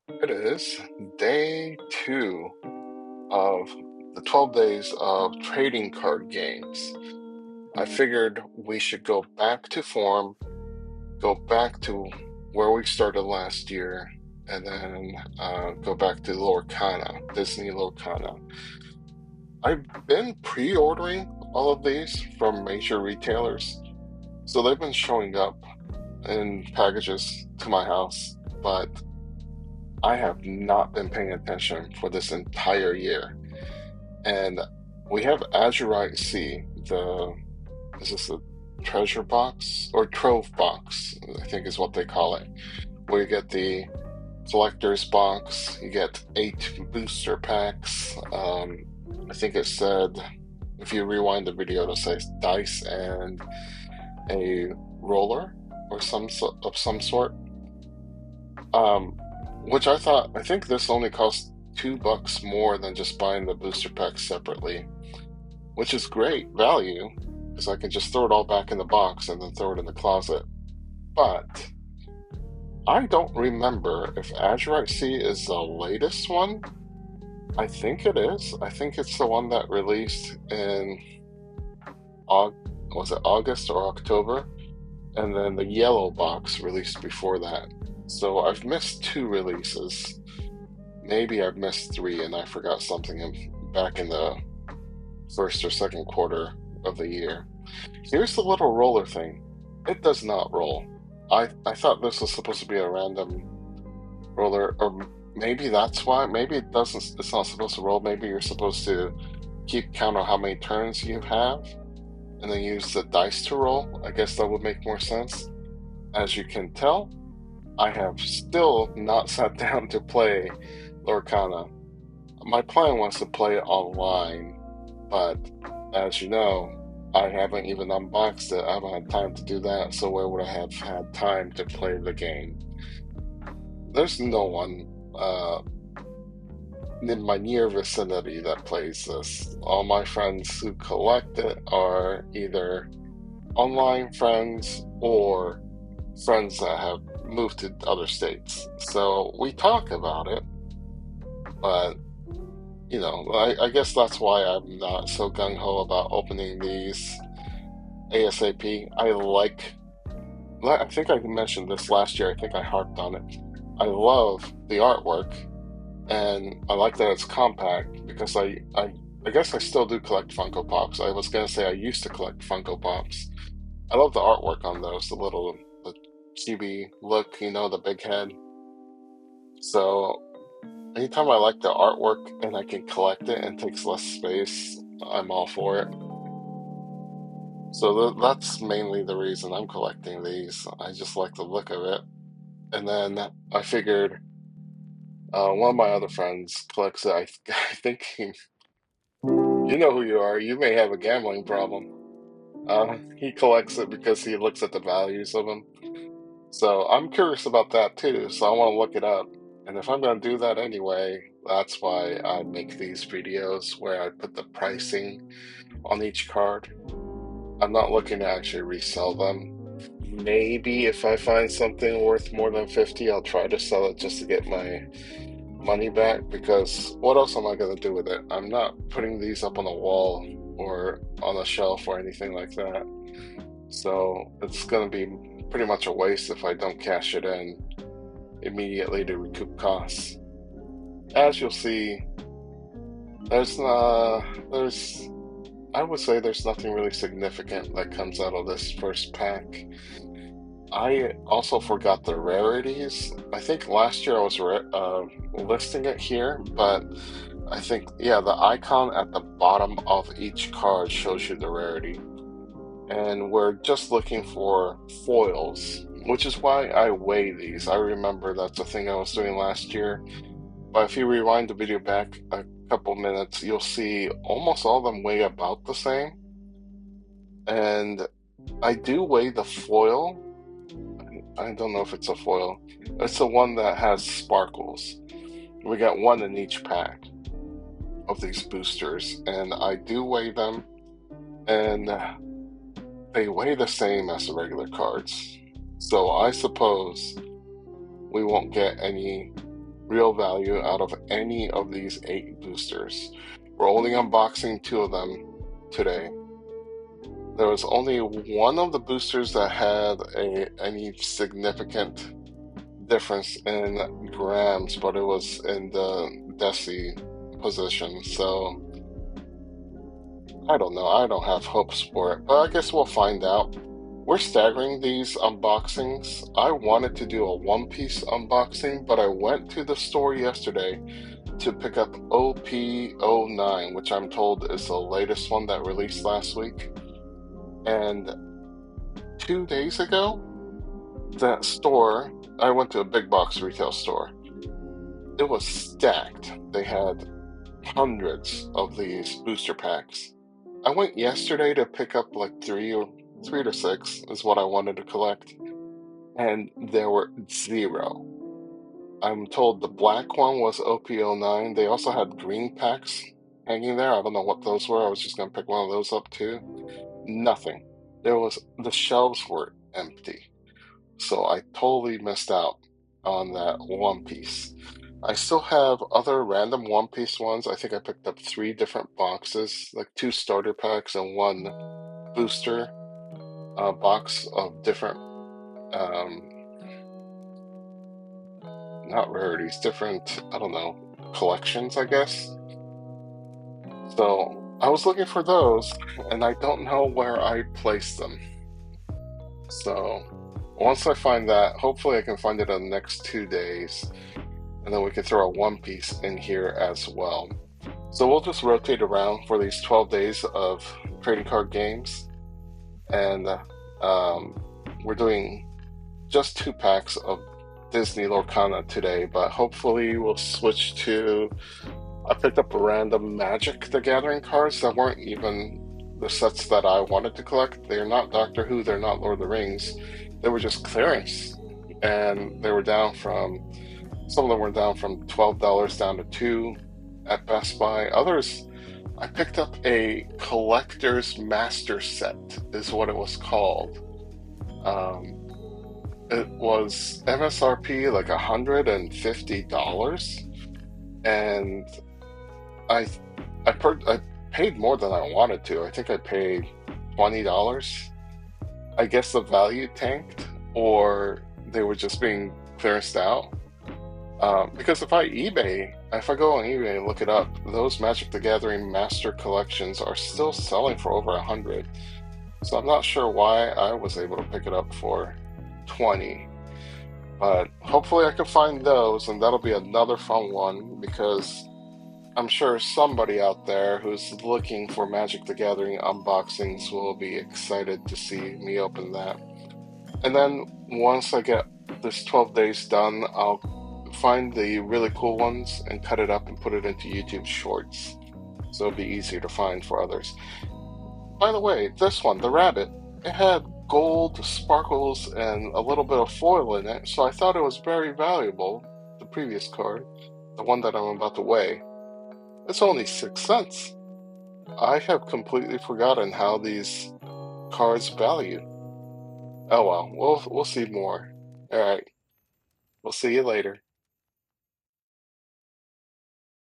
It is day 2 of the 12 days of trading card games. I figured we should go back to form, go back to where we started last year, and then go back to Lorcana, Disney Lorcana. I've been pre-ordering all of these from major retailers, so they've been showing up in packages to my house, but I have not been paying attention for this entire year. And we have Azurite C, is this a treasure box or Trove box, I think is what they call it, where you get the collector's box, you get 8 booster packs. I think it said, if you rewind the video, it'll say dice and a roller or some sort. Which I think this only costs $2 more than just buying the booster packs separately, which is great value because I can just throw it all back in the box and then throw it in the closet. But I don't remember if Azurite C is the latest one. I think it is. I think it's the one that released in was it August or October? And then the yellow box released before that. So I've missed 2 releases. Maybe I've missed 3 and I forgot something back in the first or second quarter of the year. Here's the little roller thing. It does not roll. I thought this was supposed to be a random roller, or maybe that's why. Maybe it's not supposed to roll. Maybe you're supposed to keep count of how many turns you have and then use the dice to roll. I guess that would make more sense. As you can tell, I have still not sat down to play Lorcana. My plan was to play it online, but as you know, I haven't even unboxed it. I haven't had time to do that, so where would I have had time to play the game? There's no one in my near vicinity that plays this. All my friends who collect it are either online friends or friends that have moved to other states. So we talk about it, but I guess that's why I'm not so gung-ho about opening these ASAP. I think I mentioned this last year. I think I harped on it. I love the artwork, and I like that it's compact because I guess I still do collect Funko Pops. I was gonna say I used to collect Funko Pops. I love the artwork on those, the chibi look, the big head. So anytime I like the artwork and I can collect it and takes less space, I'm all for it. So that's mainly the reason I'm collecting these. I just like the look of it. And then I figured one of my other friends collects it. I think you know who you are. You may have a gambling problem. He collects it because he looks at the values of them. So I'm curious about that too. So I want to look it up. And if I'm going to do that anyway, that's why I make these videos where I put the pricing on each card. I'm not looking to actually resell them. Maybe if I find something worth more than 50, I'll try to sell it just to get my money back, because what else am I going to do with it? I'm not putting these up on a wall or on a shelf or anything like that. So it's going to be pretty much a waste if I don't cash it in immediately to recoup costs. As you'll see, I would say there's nothing really significant that comes out of this first pack. I also forgot the rarities. I think last year I was listing it here, but I think, yeah, the icon at the bottom of each card shows you the rarity. And we're just looking for foils, which is why I weigh these. I remember that's a thing I was doing last year. But if you rewind the video back a couple minutes, you'll see almost all of them weigh about the same. And I do weigh the foil. I don't know if it's a foil. It's the one that has sparkles. We got 1 in each pack of these boosters, and I do weigh them, and they weigh the same as the regular cards. So I suppose we won't get any real value out of any of these 8 boosters. We're only unboxing 2 of them today. There was only one of the boosters that had any significant difference in grams, but it was in the deci position, so I don't know. I don't have hopes for it, but I guess we'll find out. We're staggering these unboxings. I wanted to do a One Piece unboxing, but I went to the store yesterday to pick up OP09, which I'm told is the latest one that released last week. And 2 days ago, that store, I went to a big box retail store. It was stacked. They had hundreds of these booster packs. I went yesterday to pick up like 3 to 6 is what I wanted to collect, and there were 0. I'm told the black one was OP09. They also had green packs hanging there. I don't know what those were. I was just gonna pick one of those up too. Nothing. The shelves were empty. So I totally missed out on that One Piece. I still have other random One Piece ones. I think I picked up 3 different boxes, like 2 starter packs and 1 booster box of different, not rarities, different, I don't know, collections, I guess. So I was looking for those, and I don't know where I placed them. So once I find that, hopefully I can find it in the next 2 days, and then we can throw a One Piece in here as well. So we'll just rotate around for these 12 days of trading card games, and we're doing just 2 packs of Disney Lorcana today, but hopefully we'll switch to, I picked up random Magic the Gathering cards that weren't even the sets that I wanted to collect. They're not Doctor Who, they're not Lord of the Rings. They were just clearance, and they were down from, some of them were down from $12 down to $2 at Best Buy. Others, I picked up a collector's master set, is what it was called. It was MSRP like $150, and I paid more than I wanted to. I think I paid $20. I guess the value tanked, or they were just being clearanced out. Because if I go on eBay and look it up, those Magic the Gathering Master Collections are still selling for over 100. So I'm not sure why I was able to pick it up for 20. But hopefully I can find those, and that'll be another fun one, because I'm sure somebody out there who's looking for Magic the Gathering unboxings will be excited to see me open that. And then once I get this 12 days done, I'll find the really cool ones and cut it up and put it into YouTube Shorts, so it'll be easier to find for others. By the way, this one, the rabbit, it had gold, sparkles, and a little bit of foil in it, so I thought it was very valuable. The previous card, the one that I'm about to weigh, it's only 6 cents. I have completely forgotten how these cards value. Oh well, we'll see more. All right, we'll see you later.